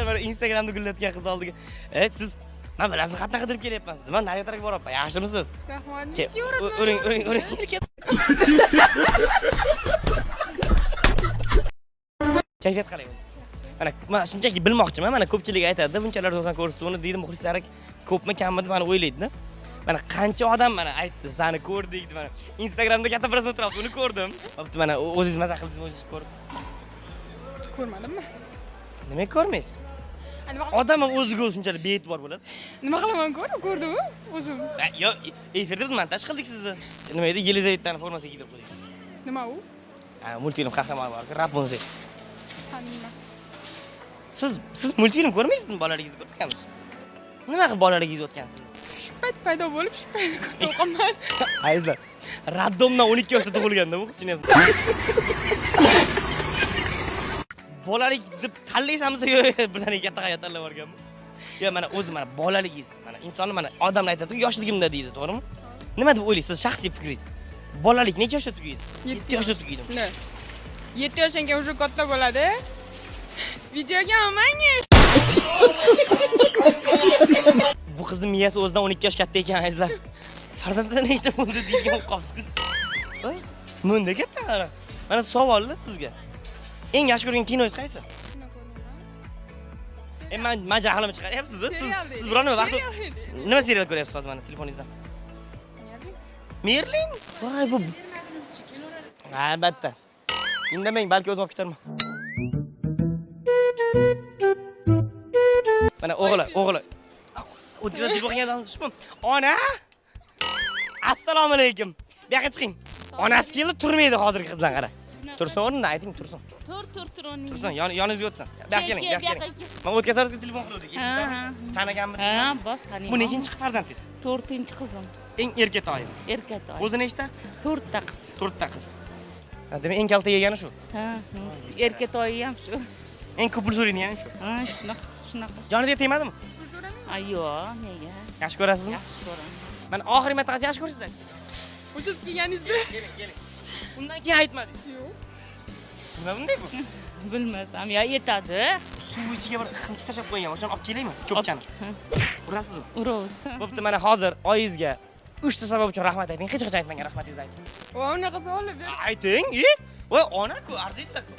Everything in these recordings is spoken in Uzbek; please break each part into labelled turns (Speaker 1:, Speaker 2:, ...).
Speaker 1: mana Instagramda gullatgan qiz oldiga. Siz men bilan xatna qidirib kelyapman. Siz men naryotarga boryapman. Yaxshimisiz?
Speaker 2: Rahmat.
Speaker 1: O'ring. Kayfiyat qalaysiz? Mana shunchaki bilmoqchiman. Mana ko'pchilik aytadi, bunchalar do'stan ko'rsatuvni deydi, muxlislari ko'pmi kammi deb mana o'ylaydi-da. Mana qancha odam mana aytdi, seni ko'rdik deb mana Instagramda katta prosmot turibdi, uni ko'rdim. Bo'pti, mana o'zingiz maza qildingiz, o'zingiz ko'rib.
Speaker 2: Ko'rmadimmi?
Speaker 1: Nimaga ko'rmaysiz? Odam ham o'ziga shunchalik bee'tibor bo'ladi.
Speaker 2: Nima qilaman, ko'rdim-ku o'zim.
Speaker 1: Yo, efirda biz montaj qildik sizni. Nima edi? Yelizavetaning formasiga kiydirib qo'ydik.
Speaker 2: Nima u?
Speaker 1: Multfilm qahramoni bor, Rapunzel.
Speaker 2: Nima?
Speaker 1: Siz multfilm ko'rmaysizmi? Bolaligingizni ko'rmaganmisiz? Nima qilib bolaligingiz o'tgansiz?
Speaker 2: Shu payt paydo bo'lib, shu payt o'qaman.
Speaker 1: Ayzlar, raddomdan 12 yoshda tug'ilganda bu qiz tushunyapsiz. Bolalik deb tanlaysanmi yo birdaniga katta hayot tanlab olganmi? Yo mana o'zi mana bolaligingiz, mana insonni mana odamlar aytadi-ku, yoshligimda deydi, to'g'rimi? Nima deb o'ylaysiz, shaxsiy fikringiz? Bolalik necha yoshda tugaydi? 7 yoshda tugaydi.
Speaker 2: 7 yoshdan keyin уже katta bo'ladi. Videoga olmang.
Speaker 1: Bu qizning miyasi o'zidan 12 yosh katta ekan, azizlar. Farzandlar nechta bo'ldi degan qopsiz. Voy, munda katta. Mana savollar sizga. Eng yaxshi ko'rgan kinoingiz qaysi? Men jahlimni chiqaryapsiz. Siz biror nima serial ko'ryapsiz hozir mana telefoningizdan? Merlin? Voy bu. Albatta. Indamang, balki o'zim olib ketarman. Mana o'g'li. O'tkazib bo'lgan ona. Assalomu alaykum. Bu yoqqa chiqing. Onasi keldi, turmaydi hozirgi qizdan qara. Tursin o'rnida, ayting, tursin.
Speaker 2: Tur o'rningda.
Speaker 1: Tursin, yoningizga o'tsin. Bu yoqqa keling, bu yoqqa keling. Men o'tkazarsizga telefon qildik. Taniganmisiz?
Speaker 2: Ha, bos taniyman.
Speaker 1: Bu nechinchi farzandingiz?
Speaker 2: 4-qizim.
Speaker 1: Eng erkatoyi.
Speaker 2: Erkatoy.
Speaker 1: O'zi nechta?
Speaker 2: 4 qiz.
Speaker 1: 4 qiz. Demak, eng kalta yegani shu.
Speaker 2: Ha, erkatoyi ham shu.
Speaker 1: Eng ko'p pul so'raydigani shu.
Speaker 2: Ha, shunaqa.
Speaker 1: Joniga tegmadimi?
Speaker 2: Yo'q, nega?
Speaker 1: Yaxshi ko'rasizmi?
Speaker 2: Yaxshi ko'raman.
Speaker 1: Men oxirgi marta qancha yaxshi ko'rasiz?
Speaker 2: O'sha siz kelganingizda.
Speaker 1: Keling. Undan keyin aytmadingiz.
Speaker 2: Yo'q.
Speaker 1: Nima bunday bu?
Speaker 2: Bilmasam, yo yetadi.
Speaker 1: Suv ichiga bir ximchi tashab qo'ygan, o'shani olib kelaymi? Cho'pchani. Urasizmi?
Speaker 2: Uramiz.
Speaker 1: Bo'pti, mana hozir oyingizga 3 ta sabab uchun rahmat ayting. Hech qachon aytmagan rahmatingizni ayting.
Speaker 2: Voy, unaqa savol ber.
Speaker 1: Ayting. Voy, ona-ku, arziydilar-ku.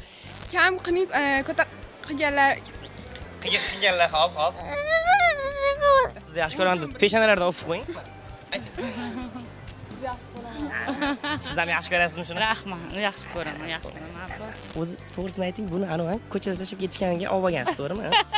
Speaker 2: Kam qilmay ko'ta qilganlar.
Speaker 1: Qilganlar, hop. Siz yaxshi ko'raman deb peshonalardan o'pib qo'ying. Ayting.
Speaker 2: Yaxshi ko'raman.
Speaker 1: Siz ham yaxshi ko'rasizmi shuni?
Speaker 2: Rahmat, yaxshi ko'raman.
Speaker 1: O'zi to'g'risini ayting, buni anavi ko'chada tashlab ketishganiga olib olgansiz, to'g'rimi?